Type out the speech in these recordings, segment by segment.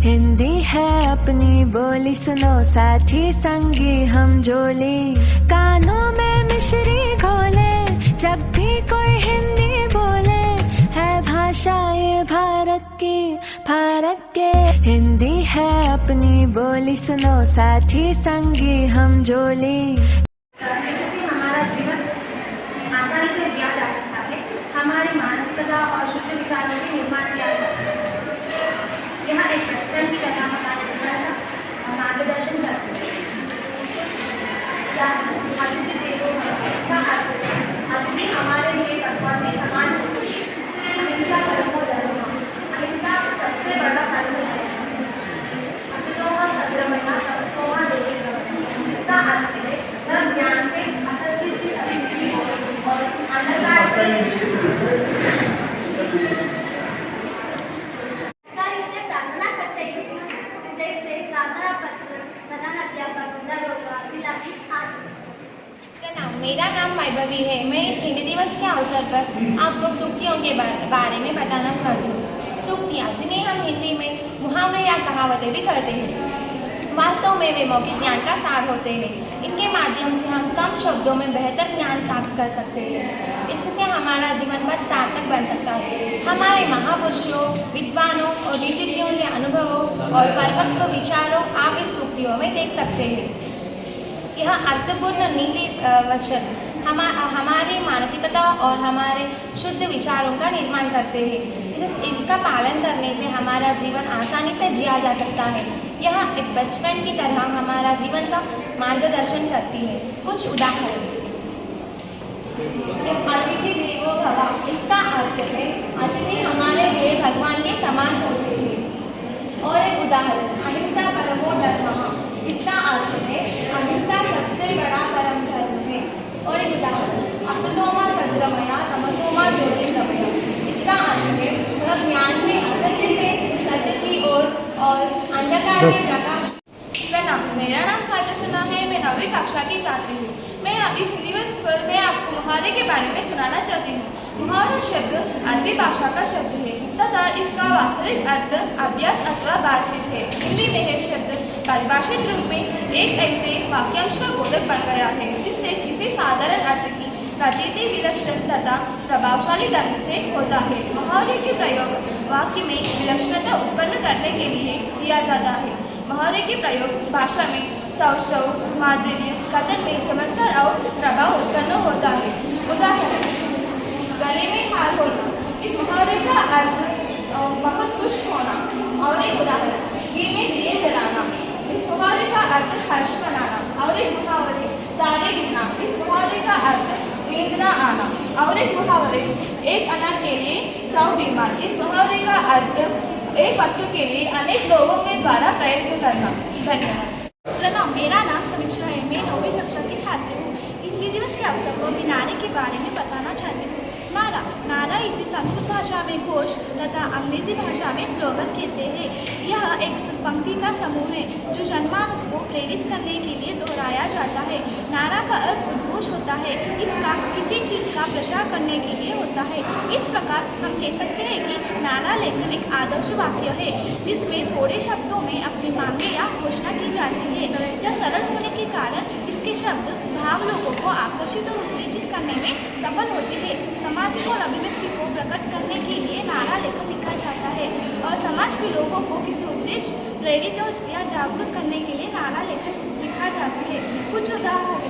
हिंदी है अपनी बोली, सुनो साथी संगी हम जोली। कानों में मिश्री घोले, जब भी कोई हिंदी बोले। है भाषा ये भारत की, भारत के। हिंदी है अपनी बोली, सुनो साथी संगी हम जोली। इससे हमारा जीवन आसानी से जिया जा सकता है, हमारी मानसिकता और शुद्ध विचारों के निर्माण किया जा सकता है। यह एक बचपन की तरह हमारे जीवन का मार्गदर्शन करती है। अतिथि देवो भव, इसका अर्थ है अतिथि हमारे लिए भगवान में समान होती है। अहिंसा परमो धर्मः, अहिंसा सबसे बड़ा धर्म है। असतोमा सद्गमया तमसोमा ज्योतिर्गमयः, इसका अर्थ है वह ज्ञान से असत्य से सत्य की ओर और अंधकार से प्रार्थना करते हैं, जैसे प्रार्थना पत्र, प्रधान अध्यापक, दरोगा, जिलाधीश आदि। प्रणाम, मेरा नाम वैभवी है। मैं इस हिंदी दिवस के अवसर पर आपको सूक्तियों के बारे में बताना चाहती हूँ। सूक्तियाँ, जिन्हें हम हिंदी में मुहावरे या कहावतें भी कहते हैं, वास्तव में वे मौखिक ज्ञान का सार होते हैं। इनके माध्यम से हम कम शब्दों में बेहतर ज्ञान प्राप्त कर सकते हैं। इससे हमारा जीवन बहुत सार्थक बन सकता है। हमारे महापुरुषों, विद्वानों और नीतिज्ञों के अनुभवों और परिपक्व विचारों आप इस सूक्तियों में देख सकते हैं। यह अर्थपूर्ण नीति वचन हमारी मानसिकता और हमारे शुद्ध विचारों का निर्माण करते हैं। इसका पालन करने से हमारा जीवन आसानी से जिया जा सकता है। यह एक बेस्ट फ्रेंड की तरह हमारा जीवन का मार्गदर्शन करती है। कुछ उदाहरण, अतिथि देवो भव, इसका अर्थ है अतिथि हमारे लिए भगवान के समान होते हैं। और एक उदाहरण, अहिंसा परमो धर्मः, इसका अर्थ है अहिंसा सबसे बड़ा परम धर्म है। और एक उदाहरण, असतोमा सद्गमया तमसोमा ज्योतिर्गमयः, इसका अर्थ है वह ज्ञान से असत्य से सत्य की ओर और अंधकार से प्रकाश। प्रणाम, मेरा नाम साई प्रसन्ना है। मैं 9वीं कक्षा की छात्री हूँ। मैं इस दिवस पर मैं आपको मुहावरे के बारे में सुनाना चाहती हूँ। मुहावरा शब्द अरबी भाषा का शब्द है तथा इसका वास्तविक अर्थ अभ्यास अथवा बातचीत है। हिंदी में यह शब्द परिभाषित रूप में एक ऐसे वाक्यांश का बोधक बन गया है जिससे किसी साधारण अर्थ की प्रतीति विलक्षण तथा प्रभावशाली ढंग से होता है। मुहावरे के प्रयोग वाक्य में विलक्षणता उत्पन्न करने के लिए किया जाता है। मुहावरे के प्रयोग भाषा में सौष्ठव, माधुर्य, कथन में चमत्कार और प्रभाव उत्पन्न होता है। उदाहरण, गले में हार होना, इस मुहावरे का अर्थ बहुत खुश होना। और एक उदाहरण, घी में दिए जलाना, इस मुहावरे का अर्थ हर्ष मनाना। और एक मुहावरे, तारे गिरना, इस मुहावरे का अर्थ नींद न आना। और एक मुहावरे, एक अनाथ के लिए 100 बीमार, इस मुहावरे का अर्थ एक वस्तु के लिए अनेक लोगों के द्वारा प्रयत्न करना। धन्यवाद। प्रणाम, मेरा नाम समीक्षा है। मैं 9वीं कक्षा की छात्री हूँ। हिंदी दिवस के अवसर पर मैं नारे के बारे में बताना चाहती हूँ। नारा, नारा इसे संस्कृत भाषा में घोष तथा अंग्रेजी भाषा में स्लोगन कहते हैं। यह एक पंक्ति का समूह है जो जनमानस को प्रेरित करने के लिए दोहराया जाता है। नारा का अर्थ उद्घोष होता है, इसका किसी चीज़ का प्रचार करने के लिए होता है। इस प्रकार हम कह सकते हैं कि नारा लेखन एक आदर्श वाक्य है जिसमें थोड़े शब्दों में अपनी मांगे या घोषणा की जाती है। यह सरल होने के कारण इसके शब्द भाव लोगों को आकर्षित और उत्तेजित करने में सफल होते हैं। सामाजिक और अभिव्यक्ति को प्रकट करने के लिए नारा लेखन लिखा जाता है और समाज के लोगों को किसी उद्देश्य प्रेरित या जागरूक करने के लिए नारा लेखन लिखा जाता है। कुछ उदाहरण,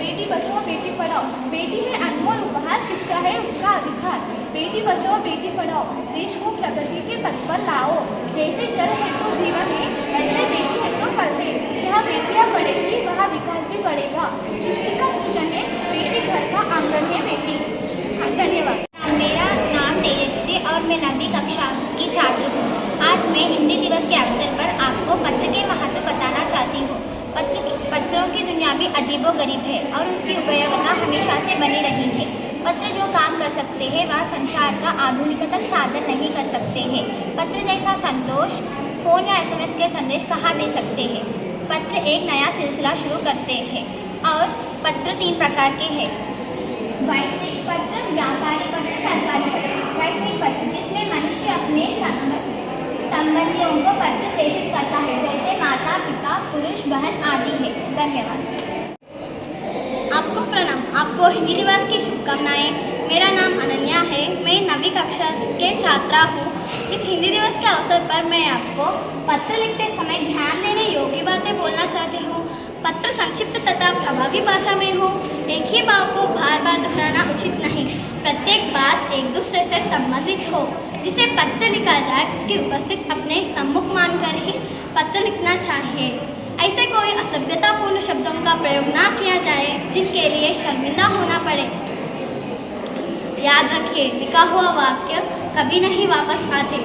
बेटी बचाओ बेटी पढ़ाओ, बेटी है अनमोल उपहार, शिक्षा है उसका अधिकार। बेटी बचाओ बेटी पढ़ाओ, देश को प्रगति के पथ पर लाओ। जैसे जल है तो जीवन है, वैसे बेटी है तो कल है। जहाँ बेटियाँ पढ़ेगी वहाँ विकास भी बढ़ेगा। सृष्टि का सृजन है बेटी, घर का आंगन है बेटी। धन्यवाद। मेरा नाम तेजश्री और मैं 9वीं कक्षा की छात्र हूँ। आज मैं हिंदी दिवस के अवसर पर आपको पत्र के महत्व बताना चाहती हूँ। पत्रों की दुनिया भी अजीबोगरीब है और उसकी उपयोगिता हमेशा से बनी रही है। पत्र जो काम कर सकते हैं वह संचार का आधुनिकतम साधन नहीं कर सकते हैं। पत्र जैसा संतोष फ़ोन या SMS के संदेश कहाँ दे सकते हैं। पत्र एक नया सिलसिला शुरू करते हैं। और पत्र 3 प्रकार के हैं, वैयक्तिक पत्र, व्यापारी पत्र, सरकारी पत्र। वैयक्तिक पत्र जिसमें मनुष्य अपने संबंधियों को पत्र प्रेषित करता है, जैसे माता, पिता, पुरुष, बहन आदि है। धन्यवाद। आपको प्रणाम। आपको हिंदी दिवस की शुभकामनाएं। मेरा नाम अनन्या है। मैं 9वीं कक्षा के छात्रा हूँ। इस हिंदी दिवस के अवसर पर मैं आपको पत्र लिखते समय ध्यान देने योग्य बातें बोलना चाहती हूँ। पत्र संक्षिप्त तथा प्रभावी भाषा में हो। एक ही भाव को बार बार दोहराना उचित नहीं। प्रत्येक बात एक दूसरे से संबंधित हो। जिसे पत्र लिखा जाए उसकी उपस्थिति अपने सम्मुख मानकर ही पत्र लिखना चाहिए। ऐसे कोई असभ्यतापूर्ण शब्दों का प्रयोग ना किया जाए जिनके लिए शर्मिंदा होना पड़े। याद रखिए, लिखा हुआ वाक्य कभी नहीं वापस आते।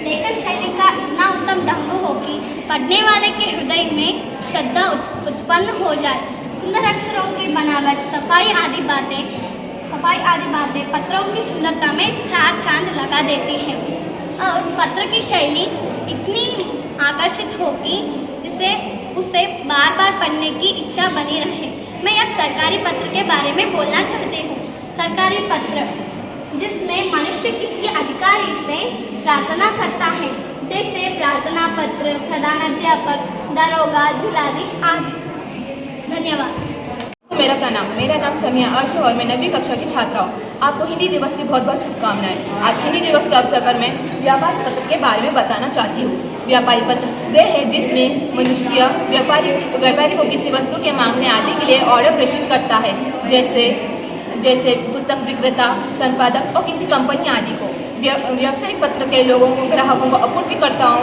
लेखन शैली का इतना उत्तम ढंग हो कि पढ़ने वाले के हृदय में श्रद्धा उत्पन्न हो जाए। सुंदर अक्षरों की बनावट, सफाई आदि बातें पत्रों की सुंदरता में 4 चांद लगा देती हैं। और पत्र की शैली इतनी आकर्षित होगी जिसे उसे बार बार पढ़ने की इच्छा बनी रहे। मैं अब सरकारी पत्र के बारे में बोलना चाहती हूँ। सरकारी पत्र जिसमें मनुष्य किसी अधिकारी से प्रार्थना करता है, जैसे प्रार्थना पत्र, प्रधानाध्यापक, दरोगा, जिलाधीश आदि। धन्यवाद। मेरा प्रणाम। मेरा नाम समिया अर्श और मैं 9वीं कक्षा की छात्रा हूँ। आपको हिंदी दिवस की बहुत बहुत शुभकामनाएं। आज हिंदी दिवस के अवसर पर मैं व्यापार पत्र के बारे में बताना चाहती हूँ। व्यापारी पत्र वे है जिसमें मनुष्य व्यापारी को किसी वस्तु के मांगने आदि के लिए ऑर्डर प्रेषित करता है, जैसे पुस्तक विक्रेता, संपादक और किसी कंपनी आदि को। व्यावसायिक पत्र के लोगों को, ग्राहकों को, आपूर्तिकर्ताओं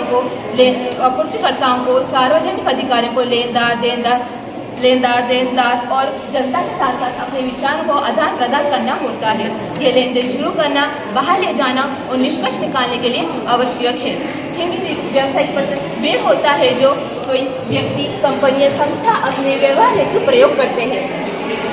को, सार्वजनिक अधिकारियों को, लेनदार, देनदार और जनता के साथ साथ अपने विचारों को आदान प्रदान करना होता है। ये लेन देन शुरू करना, बाहर ले जाना और निष्कर्ष निकालने के लिए आवश्यक है। हिंदी व्यावसायिक पत्र वे होता है जो कोई व्यक्ति, कंपनी या संस्था अपने व्यवहार हेतु प्रयोग करते हैं।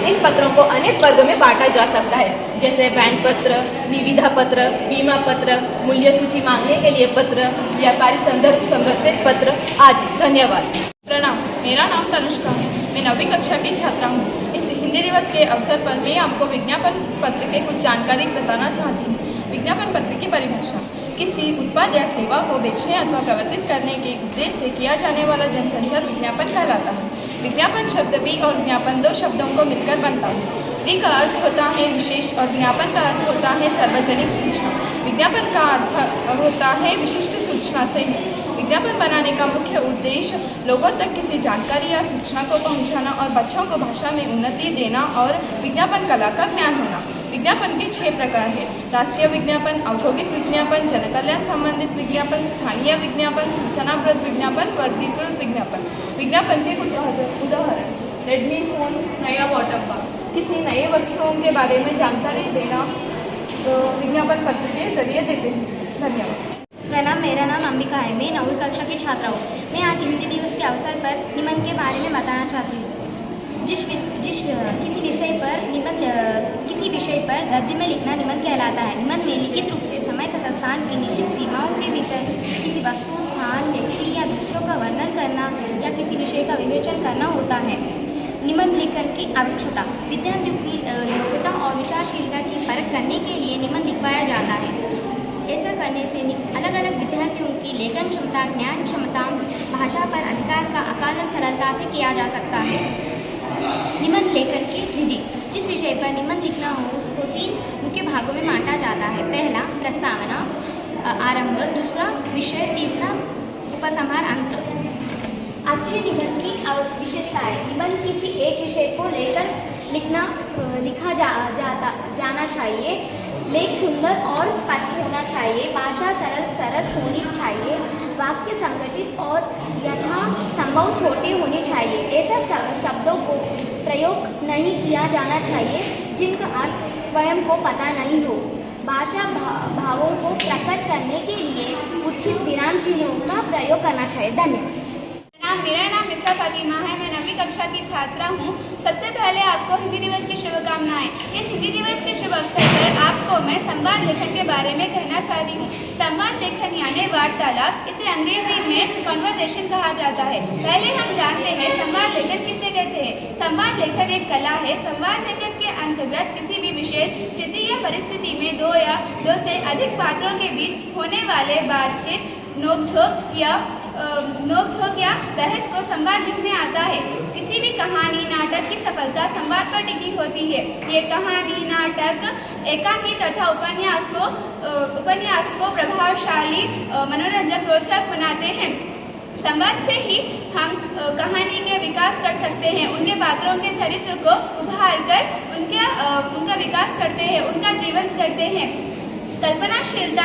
इन पत्रों को अनेक वर्गों में बांटा जा सकता है, जैसे बैंक पत्र, निविदा पत्र, बीमा पत्र, मूल्य सूची मांगने के लिए पत्र, व्यापारी संदर्भ संबंधित पत्र आदि। धन्यवाद। प्रणाम। मेरा नाम तनुष्का है। मैं 9वीं कक्षा की छात्रा हूँ। इस हिंदी दिवस के अवसर पर मैं आपको विज्ञापन पत्र के कुछ जानकारी बताना चाहती हूँ। विज्ञापन पत्र की परिभाषा: किसी उत्पाद या सेवा को बेचने अथवा प्रवर्तित करने के उद्देश्य से किया जाने वाला जनसंचार विज्ञापन कहलाता है। विज्ञापन शब्द वि और विज्ञापन 2 शब्दों को मिलकर बनता है। वि का अर्थ होता है विशेष और विज्ञापन का अर्थ होता है सार्वजनिक सूचना। विज्ञापन का अर्थ होता है विशिष्ट सूचना से। विज्ञापन बनाने का मुख्य उद्देश्य लोगों तक किसी जानकारी या सूचना को पहुंचाना और बच्चों को भाषा में उन्नति देना और विज्ञापन कला का ज्ञान होना। विज्ञापन के 6 प्रकार हैं: राष्ट्रीय विज्ञापन, औद्योगिक विज्ञापन, जनकल्याण संबंधित विज्ञापन, स्थानीय विज्ञापन, सूचनाप्रद विज्ञापन, वर्गीकृत विज्ञापन। विज्ञापन के कुछ उदाहरण: रेडमी फ़ोन, नया वाटर पार्क। किसी नए वस्तुओं के बारे में जानकारी देना विज्ञापन पत्र के जरिए देते हैं। धन्यवाद। प्रणाम। मेरा नाम अंबिका है। मैं 9वीं कक्षा की छात्रा हूँ। मैं आज हिंदी दिवस के अवसर पर निबंध के बारे में बताना चाहती हूँ। किसी विषय पर गद्य में लिखना निबंध कहलाता है। निबंध में लिखित रूप से समय तथा स्थान की निश्चित सीमाओं के भीतर किसी वस्तु, स्थान, व्यक्ति या दृश्यों का वर्णन करना या किसी विषय का विवेचन करना होता है। निबंध लेखन की आवश्यकता: विद्यार्थियों की योग्यता और विचारशीलता की परख करने के लिए निबंध लिखवाया जाता है। ऐसा करने से अलग अलग विद्यार्थियों की लेखन क्षमता, ज्ञान क्षमता, भाषा पर अधिकार का आकलन सरलता से किया जा सकता है। निबंध लेखन की विधि: जिस विषय पर निबंध लिखना हो उसको 3 मुख्य भागों में बांटा जाता है। पहला प्रस्तावना, आरंभ, दूसरा विषय, तीसरा उपसंहार, अंत। अच्छे निबंध की विशेषता है: निबंध किसी एक विषय को लेकर लिखा जाना चाहिए। लेख सुंदर और स्पष्ट होना चाहिए। भाषा सरस होनी चाहिए। वाक्य संगठित और यथासंभव छोटे होने चाहिए। ऐसा शब्दों को प्रयोग नहीं किया जाना चाहिए जिनका अर्थ स्वयं को पता नहीं हो। भाषा भावों को प्रकट करने के लिए उचित विराम चिन्हों का प्रयोग करना चाहिए। धन्यवाद। मेरा नाम मिफ्ता फातिमा है। मैं 9वीं कक्षा की छात्रा हूँ। सबसे पहले आपको हिंदी दिवस की शुभकामनाएं। इस हिंदी दिवस के शुभ अवसर पर आपको मैं संवाद लेखन के बारे में कहना चाहती हूँ। संवाद लेखन यानी वार्तालाप, इसे अंग्रेजी में कॉन्वर्सेशन कहा जाता है। पहले हम जानते हैं संवाद लेखन किसे कहते हैं। संवाद लेखन एक कला है। संवाद लेखन के अंतर्गत किसी भी विशेष स्थिति या परिस्थिति में 2 या 2 से अधिक पात्रों के बीच होने वाले बातचीत नोक-झोंक या बहस को संवाद लिखने आता है। किसी भी कहानी नाटक की सफलता संवाद पर टिकी होती है। ये कहानी नाटक एकांकी तथा उपन्यास को प्रभावशाली, मनोरंजक, रोचक बनाते हैं। संवाद से ही हम कहानी के विकास कर सकते हैं, उनके पात्रों के चरित्र को उभार कर उनका विकास करते हैं, उनका जीवन करते हैं। कल्पनाशीलता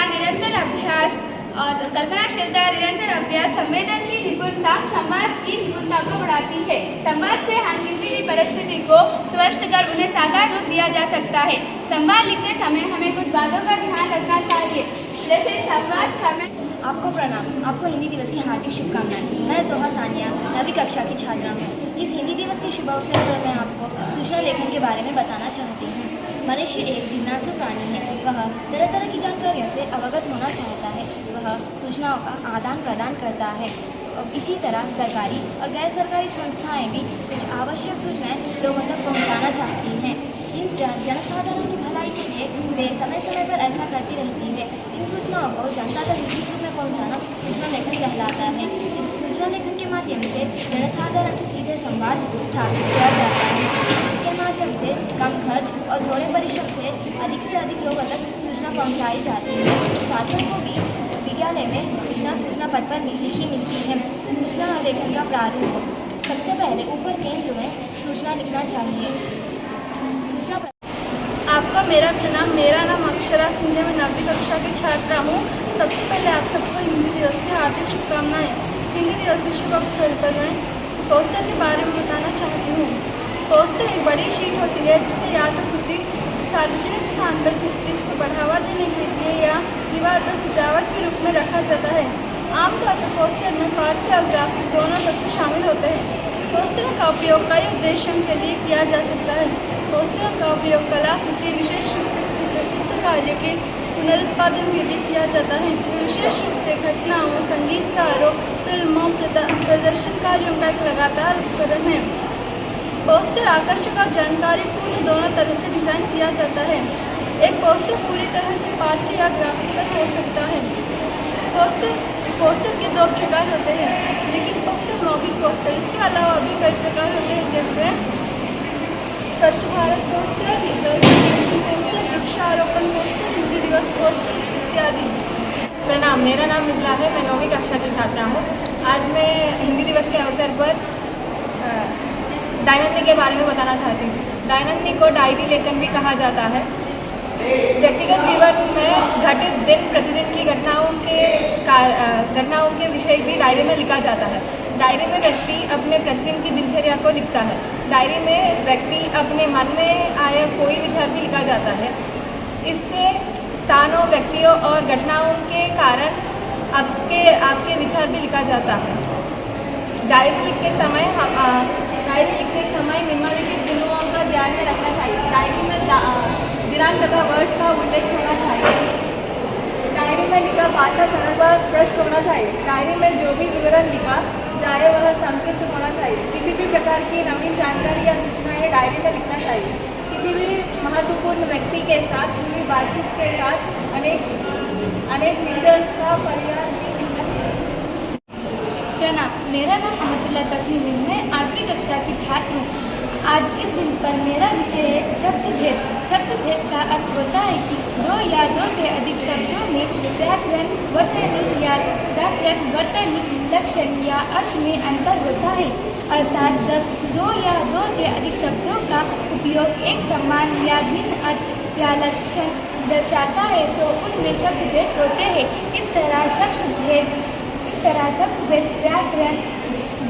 निरंतर अभ्यास संवेदन की निपुणता संवाद की निपुणता को बढ़ाती है। संवाद से हम किसी भी परिस्थिति को स्पष्ट कर उन्हें साकार रूप दिया जा सकता है। संवाद लिखते समय हमें कुछ बातों का ध्यान रखना चाहिए, जैसे संवाद समय। आपको प्रणाम। आपको हिंदी दिवस की हार्दिक शुभकामनाएं। मैं सोहा सानिया 9वीं कक्षा की छात्रा हूँ। इस हिंदी दिवस के शुभ अवसर पर मैं आपको सूचना लेखन के बारे में बताना चाहती हूँ। मनुष्य एक जिज्ञासु प्राणी है। वह तरह तरह की जानकारियों से अवगत होना चाहता है। वह सूचनाओं का आदान प्रदान करता है। और इसी तरह सरकारी और गैर सरकारी संस्थाएं भी कुछ आवश्यक सूचनाएं लोगों तक पहुंचाना चाहती हैं। इन जनसाधारण की भलाई के लिए वे समय समय पर ऐसा करती रहती है। इन सूचनाओं को जनता तक लिखित रूप में पहुंचाना सूचना लेखन कहलाता है। इस सूचना लेखन के माध्यम से जनसाधारण से सीधे संवाद स्थापित किया जाता है। इसके माध्यम से कम खर्च और थोड़े परिश्रम से अधिक लोगों तक सूचना पहुंचाई जाती है। छात्रों को भी विद्यालय में सूचना पट पर लिखी मिलती है। सूचना लेखन का प्रारूप। सबसे पहले ऊपर केंद्र में सूचना लिखना चाहिए। आपका मेरा प्रणाम। मेरा नाम अक्षरा सिंधे, मैं 9वीं कक्षा की छात्रा हूँ। सबसे पहले आप सबको हिंदी दिवस की हार्दिक शुभकामनाएं। हिंदी दिवस के शुभ अवसर पर मैं पोस्टर के बारे में बताना चाहती हूँ। पोस्टर एक बड़ी शीट होती है जिसे या तो किसी सार्वजनिक स्थान पर किसी चीज़ को बढ़ावा देने के लिए या दीवार पर सजावट के रूप में रखा जाता है। आमतौर पर पोस्टर में पाठ्य और ग्राफिक दोनों तत्व शामिल होते हैं। पोस्टरों का उपयोग कई उद्देश्यों के लिए किया जा सकता है। पोस्टरों का उपयोग कलाकृति, विशेष रूप से किसी प्रसिद्ध कार्य के पुनरुत्पादन के लिए किया जाता है। विशेष रूप से घटनाओं, संगीतकारों, फिल्मों, प्रदर्शन कार्यों का एक लगातार उपकरण है। पोस्टर आकर्षक और जानकारीपूर्ण दोनों तरह से डिज़ाइन किया जाता है। एक पोस्टर पूरी तरह से पाठ्य या ग्राफिकल हो सकता है। पोस्टर के दो प्रकार होते हैं, लेकिन पोस्टर, मौखिक पोस्टर। इसके अलावा भी कई प्रकार होते हैं, जैसे स्वच्छ भारत पोस्टर, पोस्टर, वृक्षारोपण पोस्टर, हिंदी दिवस पोस्टर इत्यादि। प्रणाम। मेरा नाम मिथिला है, मैं 9वीं कक्षा की छात्रा हूँ। आज मैं हिंदी दिवस के अवसर पर दैनंदिनी के बारे में बताना चाहती हूँ। दैनंदिनी को डायरी लेखन भी कहा जाता है। व्यक्तिगत जीवन में घटित दिन प्रतिदिन की घटनाओं के विषय भी डायरी में लिखा जाता है। डायरी में व्यक्ति अपने प्रतिदिन की दिनचर्या को लिखता है। डायरी में व्यक्ति अपने मन में आया कोई विचार भी लिखा जाता है। इससे स्थानों, व्यक्तियों और घटनाओं के कारण आपके विचार भी लिखा जाता है। डायरी लिखते समय निम्नलिखित बिंदुओं का ध्यान में रखना चाहिए। डायरी में दिनांक तथा वर्ष का उल्लेख होना चाहिए। डायरी में लिखा भाषा सरल व स्पष्ट होना चाहिए। डायरी में जो भी विवरण लिखा जाए वह संक्षिप्त होना चाहिए। किसी भी प्रकार की नवीन जानकारी या सूचनाएं डायरी में लिखना चाहिए। किसी भी महत्वपूर्ण व्यक्ति के साथ हुई बातचीत के साथ अनेक निर्देश का प्रयास भी लिखना चाहिए। प्रणाम। मेरा नाम अमतुल्ला तस्लीम है, मैं 8वीं कक्षा की छात्र हूँ। आज इस दिन पर मेरा विषय है शब्द भेद। शब्द भेद का अर्थ होता है कि दो या दो से अधिक शब्दों में व्याकरण, वर्तनी, लक्षण या अर्थ में अंतर होता है। अर्थात जब दो या दो से अधिक शब्दों का उपयोग एक समान या भिन्न अर्थ या लक्षण दर्शाता है तो उनमें शब्द भेद होते हैं। इस तरह शब्द भेद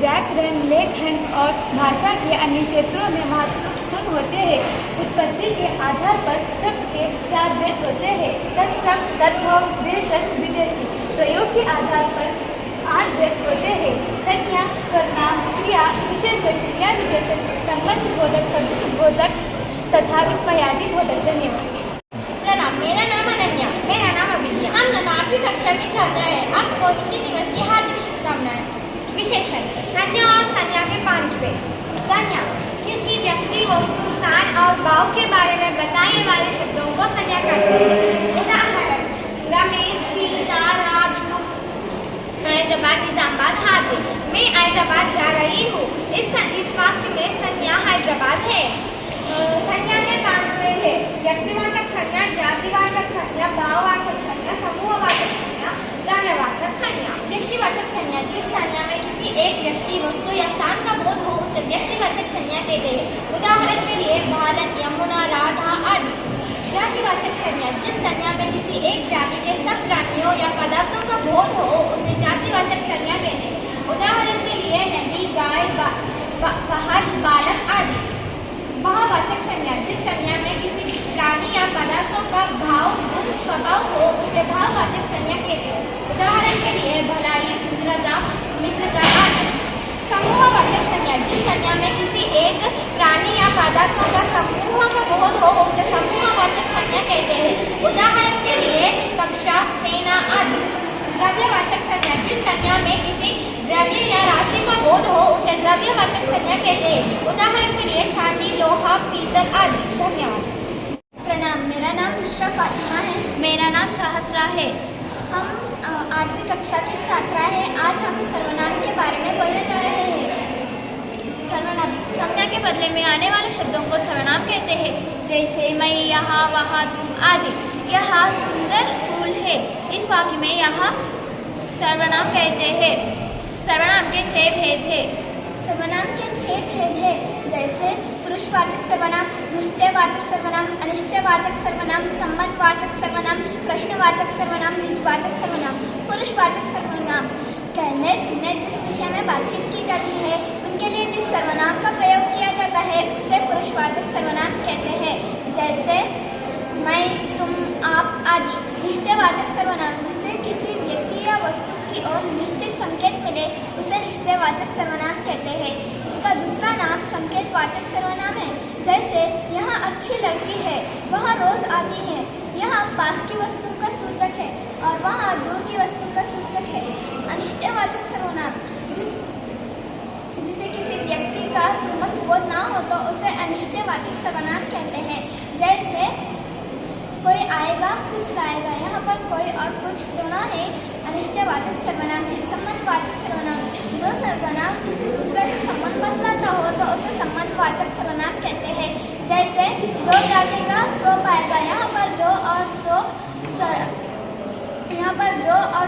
व्याकरण, लेखन और भाषा के अन्य क्षेत्रों में महत्वपूर्ण होते हैं। उत्पत्ति के आधार पर शब्द के 4 भेद होते हैं: तत्सम, तद्भव, देशज, विदेशी। प्रयोग के आधार पर 8 भेद होते हैं: संज्ञा, सर्वनाम, क्रिया विशेषण, क्रिया विशेषण, संबंध बोधक, सदस्य बोधक तथा विस्मयादि बोधक। धन्यवाद। प्रणाम। मेरा नाम अनन्या। मेरा नाम अभिज्ञा। हम दोनों 8वीं कक्षा की छात्रा हैं। आपको हिंदी दिवस की हार्दिक शुभकामनाएं। विशेषण: संज्ञा और संज्ञा के 5 भेद। संज्ञा: किसी व्यक्ति, वस्तु, स्थान और भाव के बारे में बताने वाले शब्दों को संज्ञा कहते हैं। उदाहरण: रमेश, सीता, राजू, हैदराबाद निजामाबाद हाथी। मैं हैदराबाद जा रही हूँ। इस वाक्य में संज्ञा हैदराबाद है। संज्ञा के 5 भेद है। व्यक्तिवाचक संज्ञा, जातिवाचक संज्ञा, भाववाचक संज्ञा, समूहवाचक संज्ञा, द्रव्यवाचक संज्ञा। व्यक्तिवाचक संज्ञा जिस संज्ञा में किसी एक व्यक्ति, वस्तु या स्थान का बोध हो उसे व्यक्तिवाचक संज्ञा कहते हैं। उदाहरण के लिए भारत, यमुना, राधा आदि। जातिवाचक संज्ञा जिस संज्ञा में किसी एक जाति के सब प्राणियों या पदार्थों का बोध हो उसे जातिवाचक संज्ञा कहते हैं। उदाहरण के लिए नदी, गाय, पहाड़, बालक आदि। भाववाचक संज्ञा जिस संज्ञा में किसी प्राणी या पदार्थों का भाव, गुण, स्वभाव हो उसे भाववाचक संज्ञा कहते हैं। उदाहरण के लिए भलाई, सुंदरता, मित्रता आदि। समूहवाचक संज्ञा जिस संज्ञा में किसी एक प्राणी या पदार्थों का समूह का बोध हो उसे समूहवाचक संज्ञा कहते हैं। उदाहरण के लिए कक्षा, सेना आदि। द्रव्यवाचक संज्ञा जिस संज्ञा में किसी द्रव्य या राशि का बोध हो उसे द्रव्यवाचक संज्ञा कहते हैं। उदाहरण के लिए चांदी, लोहा, पीतल आदि। धन्यवाद। प्रणाम, मेरा नाम बुशरा फातिमा है। मेरा नाम सहस्रा है। हम 8वीं कक्षा की छात्रा हैं। आज हम सर्वनाम के बारे में बोलने जा रहे हैं। सर्वनाम संज्ञा के बदले में आने वाले शब्दों को सर्वनाम कहते हैं, जैसे मैं, यहाँ, वहाँ, तुम आदि। यहाँ सुंदर फूल है। इस वाक्य में यहाँ सर्वनाम कहते हैं। सर्वनाम के 6 भेद हैं। सर्वनाम के 6 भेद हैं, जैसे पुरुषवाचक सर्वनाम, निश्चयवाचक सर्वनाम, अनिश्चयवाचक सर्वनाम, संबंधवाचक सर्वनाम, प्रश्नवाचक सर्वनाम, निजवाचक सर्वनाम। पुरुषवाचक सर्वनाम कहने सुनने जिस विषय में बातचीत की जाती है उनके लिए जिस सर्वनाम का प्रयोग किया जाता है उसे पुरुषवाचक सर्वनाम कहते हैं, जैसे मैं, तुम, आप आदि। निश्चयवाचक सर्वनाम जिसे किसी व्यक्ति या वस्तु की ओर निश्चित संकेत मिले उसे निश्चयवाचक सर्वनाम कहते हैं। इसका दूसरा नाम संकेतवाचक सर्वनाम है, जैसे यहाँ अच्छी लड़की है, वह रोज आती है। यहाँ पास की वस्तु का सूचक है और वहाँ दूर की वस्तु का सूचक है। अनिश्चयवाचक सर्वनाम जिसे किसी व्यक्ति का संबंध बोध ना हो तो उसे अनिश्चयवाचक सर्वनाम कहते हैं, जैसे कोई आएगा, कुछ लाएगा। यहाँ पर कोई और कुछ दोनों है अनिश्चयवाचक सर्वनाम है। संबंधवाचक सर्वनाम जो सर्वनाम किसी दूसरे से संबंध बतलाता हो तो उसे संबंधवाचक सर्वनाम कहते हैं, जैसे जो जागेगा सो पाएगा। यहाँ पर जो और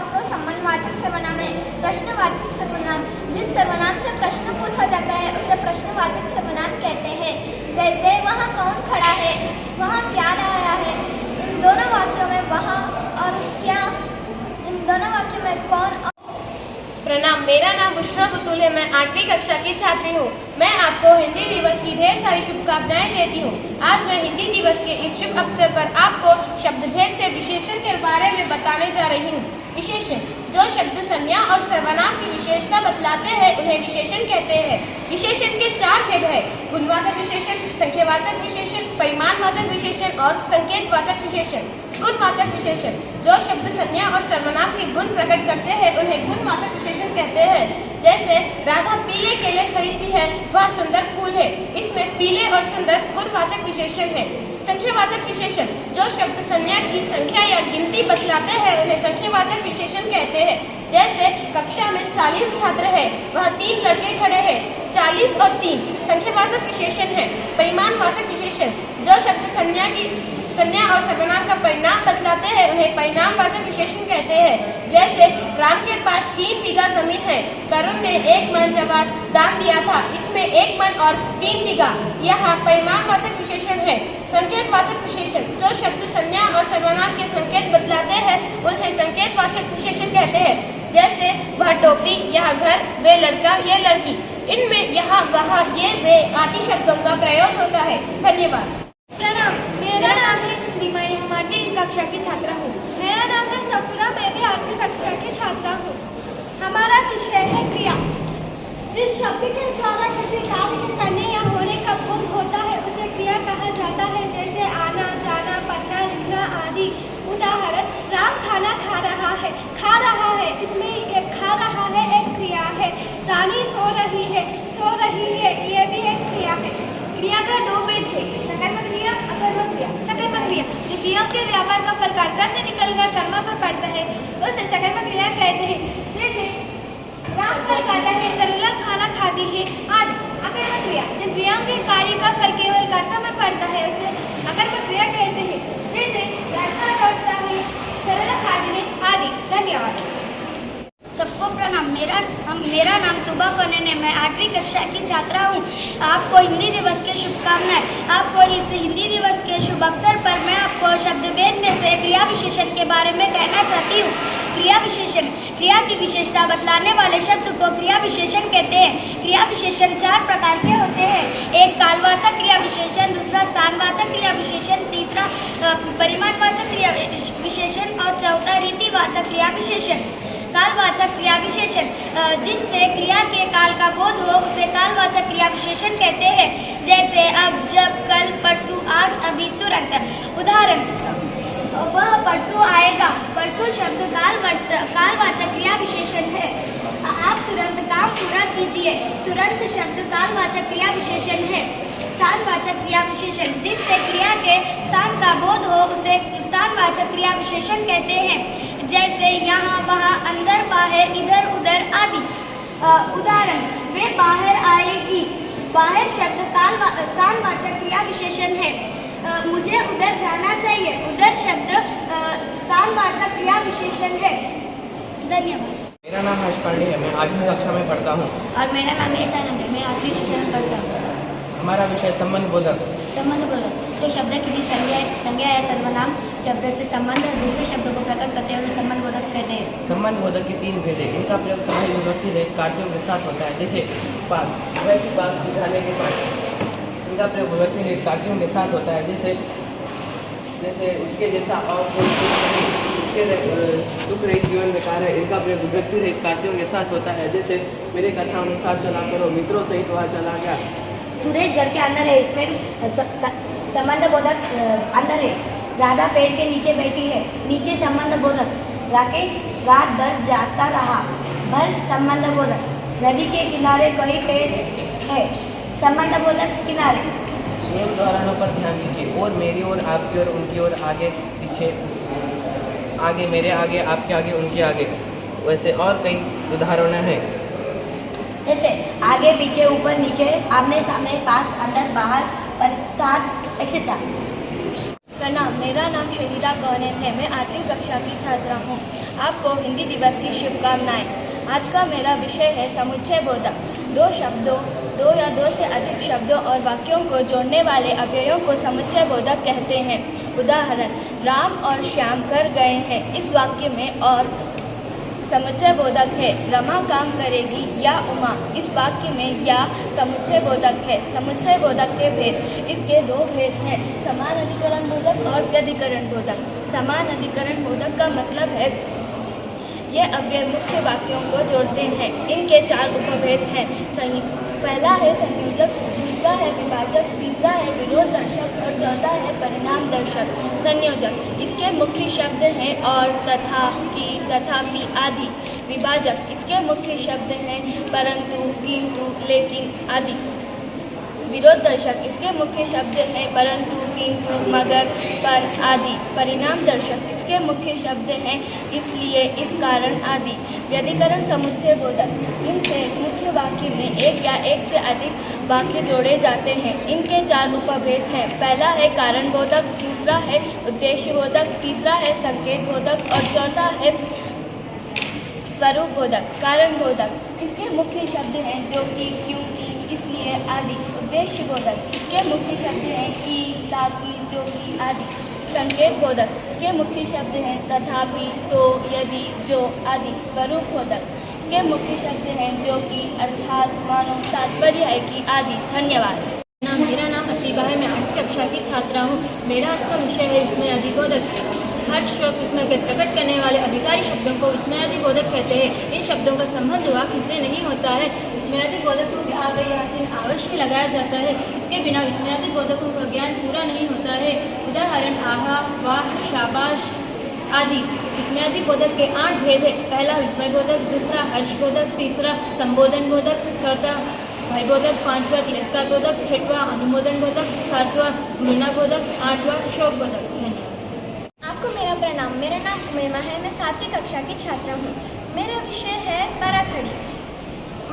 सो संबंधवाचक सर्वनाम है। प्रश्नवाचक सर्वनाम जिस सर्वनाम से प्रश्न पूछा जाता है उसे प्रश्नवाचक सर्वनाम कहते हैं, जैसे वहाँ कौन खड़ा है, वहाँ क्या लाया है। इन दोनों वाक्यों में वहाँ और क्या, इन दोनों वाक्यों में कौन। प्रणाम, मेरा नाम बुशरा बुतुल है। मैं 8वीं कक्षा की छात्री हूँ। मैं आपको हिंदी दिवस की ढेर सारी शुभकामनाएं देती हूँ। आज मैं हिंदी दिवस के इस शुभ अवसर पर आपको शब्द भेद से विशेषण के बारे में बताने जा रही हूँ। विशेषण जो शब्द संज्ञा और सर्वनाम की विशेषता बतलाते हैं उन्हें विशेषण कहते हैं। विशेषण के 4 भेद हैं, गुणवाचक विशेषण, संख्यावाचक विशेषण, परिमाणवाचक विशेषण और संकेतवाचक विशेषण। गुणवाचक विशेषण जो शब्द संज्ञा और सर्वनाम के गुण प्रकट करते हैं उन्हें गुणवाचक विशेषण कहते हैं, जैसे राधा पीले केले खरीदती है, वह सुंदर फूल है। इसमें पीले और सुंदर गुणवाचक विशेषण है। संख्यावाचक विशेषण जो शब्द संज्ञा की संख्या या गिनती बतलाते हैं उन्हें संख्यावाचक विशेषण कहते हैं, जैसे कक्षा में 40 छात्र हैं, वह 3 लड़के खड़े हैं। 40 और 3 संख्यावाचक विशेषण है। परिमाणवाचक विशेषण जो शब्द संज्ञा और सर्वनाम का परिणाम बतलाते हैं उन्हें परिणामवाचक विशेषण कहते हैं, जैसे राम के पास 3 बीघा जमीन है, तरुण ने 1 मन जवाब दान दिया था, इसमें 1 मन और 3 बीघा। यहाँ परिमाणवाचक विशेषण है। संकेतवाचक विशेषण जो शब्द संज्ञा और सर्वनाम के संकेत बतलाते हैं उन्हें संकेतवाचक विशेषण कहते हैं, जैसे वह टोपी, यह घर, वे लड़का, ये लड़की। इनमें यहाँ, वहाँ, ये, वे आदि शब्दों का प्रयोग होता है। धन्यवाद। प्रणाम, मेरा नाम है श्रीमयी। हम 8वीं कक्षा की छात्रा हूँ। मेरा नाम है सपना। मैं भी 8वीं कक्षा की छात्रा हूँ। हमारा विषय है क्रिया। जिस शब्द के द्वारा किसी कार्य के करने या होने का बोध होता है उसे क्रिया कहा जाता है, जैसे आना, जाना, पढ़ना, लिखना आदि। उदाहरण, राम खाना खा रहा है। खा रहा है इसमें एक खा रहा है एक क्रिया है। रानी सो रही है ये भी एक क्रिया है। क्रिया का 2 भेद है, सकर्मक क्रिया, अकर्मक क्रिया। सकर्मक क्रिया जो क्रियाओं के व्यापार का फल कर्ता से निकलकर कर्म पर पड़ता है उसे सकर्मक क्रिया कहते हैं, जैसे मेरा नाम तुबा कोनेन है। मैं 8वीं कक्षा की छात्रा हूँ। आपको हिंदी दिवस की शुभकामनाएं। आपको इस हिंदी दिवस के शुभ अवसर पर मैं आपको शब्दभेद में से क्रिया विशेषण के बारे में कहना चाहती हूँ। क्रिया विशेषण क्रिया की विशेषता बतलाने वाले शब्द को क्रिया विशेषण कहते हैं। क्रिया विशेषण 4 प्रकार के होते हैं। एक कालवाचक क्रिया विशेषण, दूसरा स्थानवाचक क्रिया विशेषण, तीसरा परिमाणवाचक क्रिया विशेषण और चौथा रीतिवाचक क्रिया विशेषण। कालवाचक क्रिया विशेषण जिससे क्रिया के काल का बोध हो उसे कालवाचक क्रिया विशेषण कहते हैं। जैसे अब, जब, कल, परसों, आज, अभी, तुरंत। उदाहरण, वह परसों आएगा। परसों शब्द कालवाचक क्रिया विशेषण है। आप तुरंत काम पूरा कीजिए। तुरंत शब्द कालवाचक क्रिया विशेषण है। स्थानवाचक क्रिया विशेषण जिससे क्रिया के स्थान का बोध हो उसे स्थानवाचक क्रिया विशेषण कहते हैं। जैसे यहाँ, वहाँ, अंदर, बाहर, इधर, उधर आदि। उदाहरण, वे बाहर आएगी। बाहर शब्द स्थानवाचक क्रिया विशेषण है। मुझे उधर जाना चाहिए। उधर शब्द स्थानवाचक क्रिया विशेषण है। धन्यवाद। मेरा नाम हर्ष पांडे है। मैं 8वीं कक्षा में पढ़ता हूँ। और मेरा नाम एहसान है। मैं 8वीं कक्षा में पढ़ता हूँ। हमारा विषय संबंध बोधक। संबंध बोधक तो शब्द किसी संज्ञा या सर्वनाम शब्द से संबंध दूसरे शब्दों को प्रकट करते हुए संबंध बोधक कहते हैं। संबंध बोधक के 3 भेद है। इनका प्रयोग सभी विभक्ति रहित कार्यों के साथ होता है। जैसे पास, वह के पास, बुझाने के पास। इनका प्रयोग विभक्ति रहित कार्यों के साथ होता है। जैसे इसके जैसा और इसके सुख रहित जीवन बेकार है। इनका प्रयोग विभक्ति रहित कार्यों के साथ होता है। जैसे मेरे कथा अनुसार चला करो, मित्रों सहित वह चला गया। सुरेश घर के अंदर है। इसमें संबंध बोधक अंदर है। राधा पेड़ के नीचे बैठी है। नीचे संबंध बोधक। राकेश रात भर जागता रहा। भर संबंध बोधक। नदी के किनारे कोई पेड़ है। संबंध बोधक किनारे। नियम उदाहरणों पर ध्यान दीजिए। और मेरी ओर, आपकी ओर, उनकी ओर, आगे पीछे, आगे मेरे आगे, आपके आगे, उनके आगे। वैसे और कई उदाहरण हैं। जैसे आगे, पीछे, ऊपर, नीचे, आमने सामने, पास, अंदर, बाहर, साथ, एक्सेट्रा। प्रणाम। मेरा नाम शहीदा कोनेन है। मैं 8वीं कक्षा की छात्रा हूँ। आपको हिंदी दिवस की शुभकामनाएं। आज का मेरा विषय है समुच्चय बोधक। 2 शब्दों, 2 या 2 से अधिक शब्दों और वाक्यों को जोड़ने वाले अव्ययों को समुच्चय बोधक कहते हैं। उदाहरण, राम और श्याम घर गए हैं। इस वाक्य में और समुच्चय बोधक है। रमा काम करेगी या उमा। इस वाक्य में या समुच्चय बोधक है। समुच्चय बोधक के भेद। इसके 2 भेद हैं, समान अधिकरण बोधक और व्यधिकरण बोधक। समान अधिकरण बोधक का मतलब है ये अव्यय मुख्य वाक्यों को जोड़ते हैं। इनके 4 उपभेद हैं। पहला है संयोजक, दूसरा है विभाजक, तीसरा है विरोध दर्शक और चौथा है परिणाम दर्शक। संयोजक इसके मुख्य शब्द हैं और, तथा, की, तथापि आदि। विभाजक इसके मुख्य शब्द हैं परंतु, किंतु, लेकिन आदि। विरोध दर्शक इसके मुख्य शब्द हैं परंतु, किंतु, मगर, पर आदि। परिणाम दर्शक इसके मुख्य शब्द हैं इसलिए, इस कारण आदि। व्यधिकरण समुच्चय बोधक इनसे मुख्य वाक्य में एक या एक से अधिक वाक्य जोड़े जाते हैं। इनके 4 उपभेद हैं। पहला है कारण बोधक, दूसरा है उद्देश्य बोधक, तीसरा है संकेत बोधक और चौथा है स्वरूप बोधक। कारण बोधक इसके मुख्य शब्द हैं जो कि, क्योंकि, इसलिए आदि। उद्देश्य बोधक इसके मुख्य शब्द हैं कि, ताकि, जो कि आदि। संकेत बोधक इसके मुख्य शब्द हैं तथापि, तो, यदि, जो आदि। स्वरूप बोधक इसके मुख्य शब्द हैं जो कि, अर्थात, मानो, तात्पर्य है कि आदि। धन्यवाद। मेरा नाम अतीबा है। मैं 8वीं कक्षा की छात्रा हूँ। मेरा आज का विषय है इसमें अधिबोधक। हर शब्द इसमें के प्रकट करने वाले अभिकारी शब्दों को इसमें अधिबोधक कहते हैं। इन शब्दों का संबंध वाक्य से नहीं होता है। इसमें अधिबोधकों के आगे या चिन्ह अवश्य लगाया जाता है। इसके बिना इसमें अधिबोधकों का ज्ञान पूरा नहीं होता है। उदाहरण, आहा, वाह, शाबाश आदि। इसमें अधिबोधक के 8 भेद है। पहला विस्मय बोधक, दूसरा हर्ष बोधक, तीसरा संबोधन बोधक, चौथा भय बोधक, 5वां तिरस्कार बोधक, 6वां अनुमोदन बोधक, 7वां घृणा बोधक, 8वां शोक बोधक। धन्यवाद। आपको मेरा प्रणाम। मेरा नाम उमेमा है। मैं 7वीं कक्षा की छात्रा हूँ। मेरा विषय है बाराखड़ी।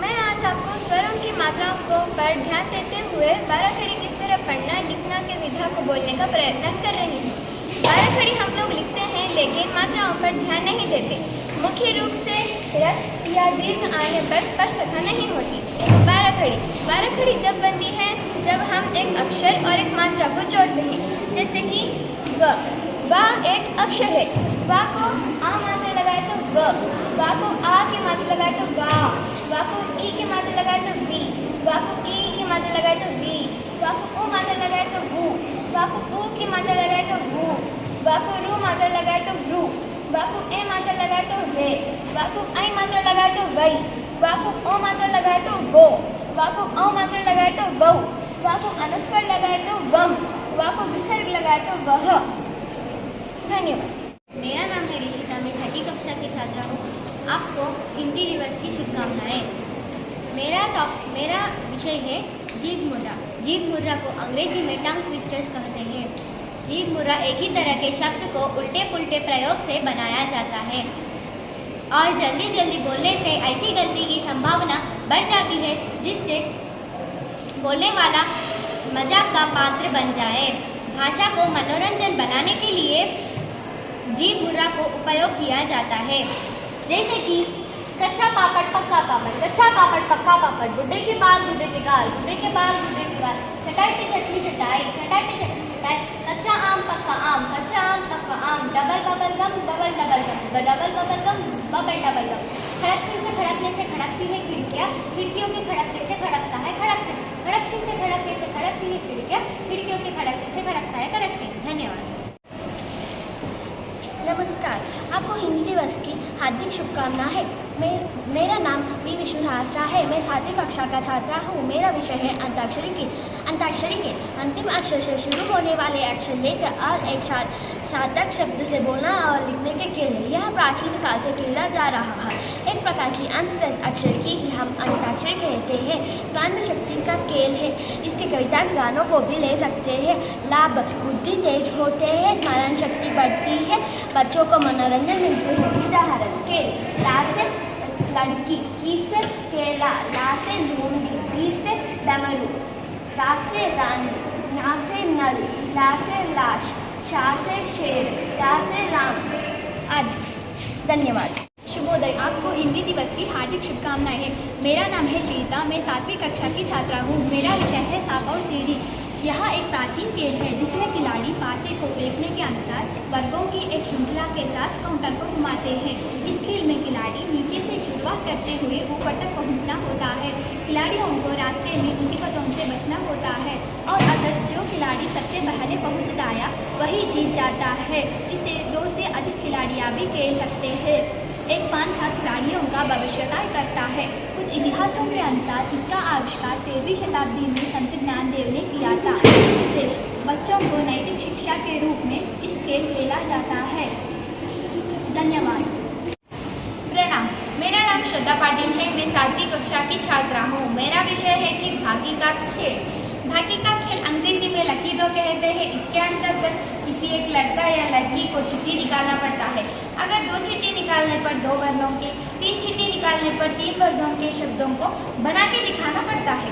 मैं आज आपको स्वरों की मात्राओं पर ध्यान देते हुए बाराखड़ी किस तरह पढ़ना लिखना के विधा को बोलने का प्रयत्न कर रही हूँ। बाराखड़ी हम लोग लिखते हैं लेकिन मात्राओं पर ध्यान नहीं देते। मुख्य रूप से ह्रस्व या दीर्घ आने पर स्पष्टता नहीं होती। बारह खड़ी जब बनती है जब हम एक अक्षर और एक मात्रा को जोड़ते हैं, जैसे कि व एक अक्षर है, वा को आ मात्रा लगाए तो वा को आ की मात्रा लगाए तो वा को ई की मात्रा लगाए तो वी, वा को ई की मात्रा लगाए तो वी, वा को उ मात्रा लगाए तो वू, वा को उ की मात्रा लगाए तो वू, वा को रू मात्रा लगाए तो व्रू, वा को ए मात्रा लगाए तो वे, वा को आई मात्रा लगाए तो वई, वा को ओ मात्रा लगाए तो वो, वा को औ मात्रा लगाए तो वौ, वा को अनुस्वर लगाए तो वम, वा को विसर्ग लगाए तो वह। धन्यवाद। मेरा नाम है ऋषिता, मैं छठी कक्षा की छात्रा हूँ। आपको हिंदी दिवस की शुभकामनाएं। मेरा विषय है जीभ मुर्रा। जीभ मुर्रा को अंग्रेजी में टंग ट्विस्टर्स कहते हैं। जीभ मुर्रा एक ही तरह के शब्द को उल्टे पुल्टे प्रयोग से बनाया जाता है और जल्दी जल्दी बोलने से ऐसी गलती की संभावना बढ़ जाती है जिससे बोलने वाला मजाक का पात्र बन जाए। भाषा को मनोरंजन बनाने के लिए जीभ मुर्रा को उपयोग किया जाता है, जैसे कि कच्चा पापड़ पक्का पापड़, कच्चा पापड़ पक्का पापड़, बुड्ढे के बाल बुड्ढे के गाल, बुड्ढे के बाल बुड्ढे के गाल, चटाई पे चटनी चटाई, चटाई पे चटनी चटाई, कच्चा आम पक्का आम, कच्चा आम पक्का आम, double bubble gum, double double gum, double bubble gum, bubble double gum. Kharak Singh से खड़कने से खड़कती है खिड़कियाँ, खिड़कियों के खड़कने से खड़कता है खड़क सिंह, खड़क सिंह से खड़कने से खड़कती है खिड़कियाँ, खिड़कियों के खड़कने से खड़कता है खड़क सिंह। धन्यवाद। नमस्कार, आपको हिंदी दिवस की हार्दिक शुभकामनाएं है। मेरा नाम वी विष्णु सहस्रा है। मैं 7वीं कक्षा का छात्रा हूँ। मेरा विषय है अंताक्षरी खेल। अंताक्षरी खेल अंतिम अक्षर से शुरू होने वाले अक्षर लेकर और एक सार्थक शब्द से बोलना और लिखने के खेल है। यह प्राचीन काल से खेला जा रहा है। एक प्रकार की अंत प्लस अक्षर की ही हम अंताक्षरी कहते हैं। स्मरण शक्ति का खेल है। इसके कवितांश गानों को भी ले सकते हैं। लाभ बुद्धि तेज होते हैं, स्मरण शक्ति बढ़ती है, बच्चों को मनोरंजन मिलते हैं। उदाहरण खेल, ला से लड़की, की से केला, ला से लूंगी, डी से डमरू, रा से रानी, ना से नल, ला से लाश, शा से शेर, रा से राम आदि। धन्यवाद। शुभोदय। आपको हिंदी दिवस की हार्दिक शुभकामनाएं हैं। मेरा नाम है श्रीता, मैं 7वीं कक्षा की छात्रा हूँ। मेरा विषय है सांप और सीढ़ी। यह एक प्राचीन खेल है जिसमें खिलाड़ी पासे को फेंकने के अनुसार वर्गों की एक श्रृंखला के साथ काउंटर को घुमाते हैं। इस खेल में खिलाड़ी नीचे से शुरुआत करते हुए ऊपर तक पहुंचना होता है। खिलाड़ियों को रास्ते में मुसीबतों से बचना होता है और अगर जो खिलाड़ी सबसे पहले पहुंच जाया वही जीत जाता है। इसे 2 से अधिक खिलाड़ियाँ भी खेल सकते हैं। एक 5-7 खिलाड़ियों का भविष्य तय करता है। कुछ इतिहासों के अनुसार इसका आविष्कार 13वीं शताब्दी में संत ज्ञानदेव ने किया था। उद्देश्य बच्चों को नैतिक शिक्षा के रूप में इस खेल खेला जाता है। धन्यवाद। प्रणाम। मेरा नाम श्रद्धा पाटिल है। मैं 7वीं कक्षा की छात्रा हूँ। मेरा विषय है कि भागी का खेल। भागी का खेल अंग्रेजी में लकी ड्रॉ कहते हैं। इसके अंतर्गत किसी एक लड़का या लड़की को चिट्ठी निकालना पड़ता है। अगर 2 चिट्ठी निकालने पर 2 वर्णों के, 3 चिट्ठी निकालने पर 3 वर्णों के शब्दों को बना के दिखाना पड़ता है।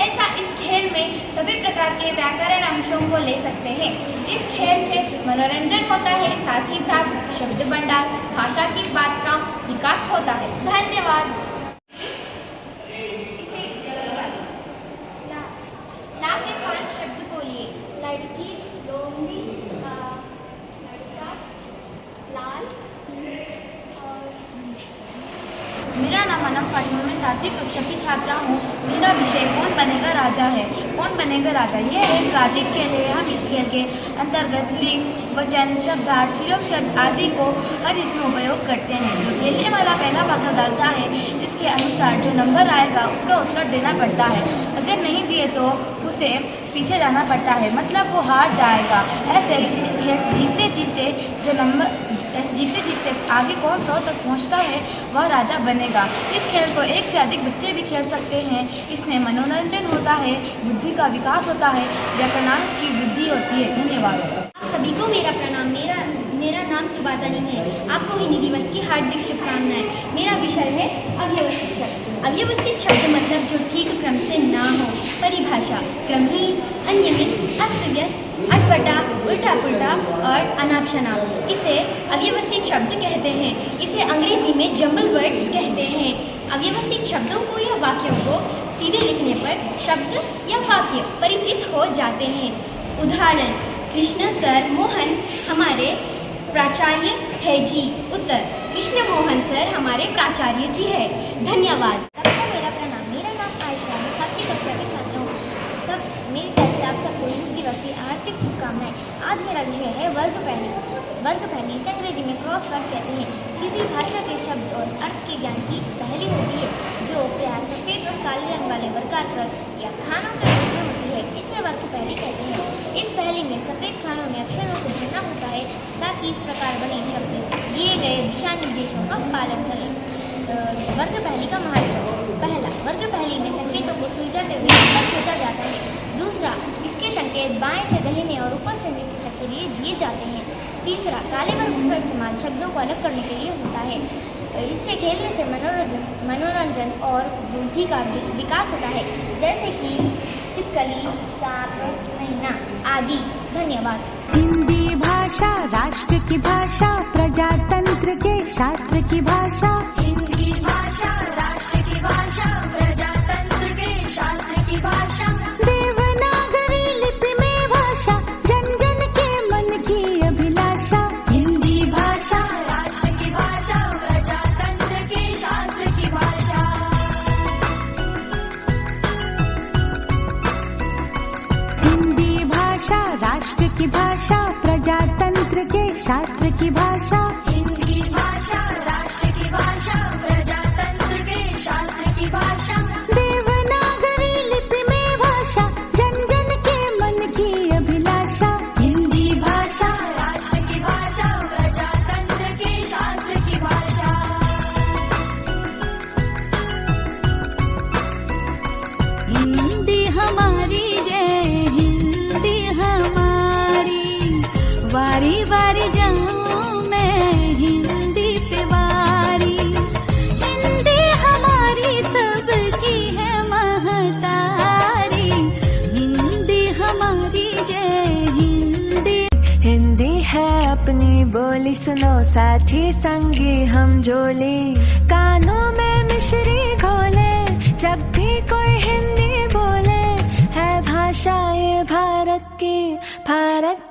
ऐसा इस खेल में सभी प्रकार के व्याकरण अंशों को ले सकते हैं। इस खेल से मनोरंजन होता है, साथ ही साथ शब्द भंडार, भाषा की बात का विकास होता है। धन्यवाद। ला से 5 शब्द बोलिए। लड़की, लोमड़ी, लड़का, लाल और मेरा नाम अनम फातिमा, मैं 7वीं कक्षा की छात्रा हूँ। मेरा विषय कौन बनेगा राजा है। कौन बनेगा राजा यह एक प्राचीन खेल है। हम इस खेल के अंतर्गत लिंग, वचन, शब्दार्थ, विलोम शब्द आदि को हर इसमें उपयोग करते हैं। जो खेलने वाला पहला पासा डालता है इसके अनुसार जो नंबर आएगा उसका उत्तर देना पड़ता है। अगर नहीं दिए तो उसे पीछे जाना पड़ता है, मतलब वो हार जाएगा। ऐसे जीते जीते आगे कौन 100 तक पहुंचता है वह राजा बनेगा। इस खेल को 1 से अधिक बच्चे भी खेल सकते हैं। इसमें मनोरंजन होता है, बुद्धि का विकास होता है, व्याकरणांश की वृद्धि होती है। धन्यवाद। आप सभी को मेरा प्रणाम। मेरा नाम तुबातानी है। आपको हिंदी दिवस की हार्दिक शुभकामनाएं। मेरा विषय है अव्यवस्थित शब्द। अव्यवस्थित शब्द मतलब जो ठीक क्रम से ना हो। परिभाषा: क्रमहीन, अनियमित, अस्त व्यस्त, अटपटा, उल्टा पुल्टा और अनाप शनाप। इसे अव्यवस्थित शब्द कहते हैं। इसे अंग्रेजी में जम्बल वर्ड्स कहते हैं। अव्यवस्थित शब्दों को या वाक्यों को सीधे लिखने पर शब्द या वाक्य परिचित हो जाते हैं। उदाहरण: कृष्ण सर मोहन हमारे प्राचार्य है जी। उत्तर: कृष्ण मोहन सर हमारे प्राचार्य जी है। धन्यवाद। सबको मेरा प्रणाम। मेरा नाम आयशा है, 7वीं कक्षा के छात्र हूँ। सब मेरी तरफ से आप सबको हिंदी दिवस की हार्दिक शुभकामनाएं। आज मेरा विषय है वर्ग पहली। वर्ग पहली इसे अंग्रेजी में क्रॉस वर्ड कहते हैं। किसी भाषा के शब्द और अर्थ के ज्ञान की पहली होती है जो प्रायः सफ़ेद और काले रंग वाले वर्गाकार या खानों के रूप में होती है। इसे वर्ग पहली कहते हैं। इस पहली में सफ़ेद खानों में अक्षरों को भरना होता है ताकि इस प्रकार बने शब्द दिए गए दिशा निर्देशों का पालन करें। वर्ग पहली का महत्व: पहला, वर्ग पहली में संकेतों को सुलझाते हुए ऊपर भेजा जाता है। दूसरा, इसके संकेत बाएं से दाहिने और ऊपर से नीचे तक के लिए दिए जाते हैं। तीसरा, काले वर्ग का इस्तेमाल शब्दों को अलग करने के लिए होता है। इससे खेलने से मनोरंजन और बुद्धि का विकास होता है, जैसे कि छिपकली, सांप, महीना आदि। धन्यवाद। हिंदी भाषा राष्ट्र की भाषा, प्रजातंत्र के शास्त्र की भाषा। हिंदी भाषा राष्ट्र की भाषा, प्रजातंत्र के शास्त्र की भाषा। देवनागरी लिपि में भाषा, जन जन के मन की अभिलाषा। हिंदी भाषा राष्ट्र की भाषा, प्रजातंत्र के शास्त्र की भाषा। हिंदी भाषा राष्ट्र की भाषा, प्रजातंत्र के शास्त्र की भाषा। हिंदी भाषा राष्ट्र की भाषा, प्रजातंत्र के शास्त्र की भाषा। देवनागरी लिपि में भाषा, जन जन के मन की अभिलाषा। हिंदी भाषा राष्ट्र की भाषा, प्रजातंत्र के शास्त्र की भाषा। हिंदी हमारी जय हिंदी हमारी, वारी वारी जाऊं मैं हिंदी पे वारी। हिंदी हमारी सबकी है महतारी, हिंदी हमारी जय हिंदी। हिंदी है अपनी बोली, सुनो साथी संगी हम जोली। कानों में मिश्री घोले जब भी कोई हिंदी बोले। है भाषा ये भारत की, भारत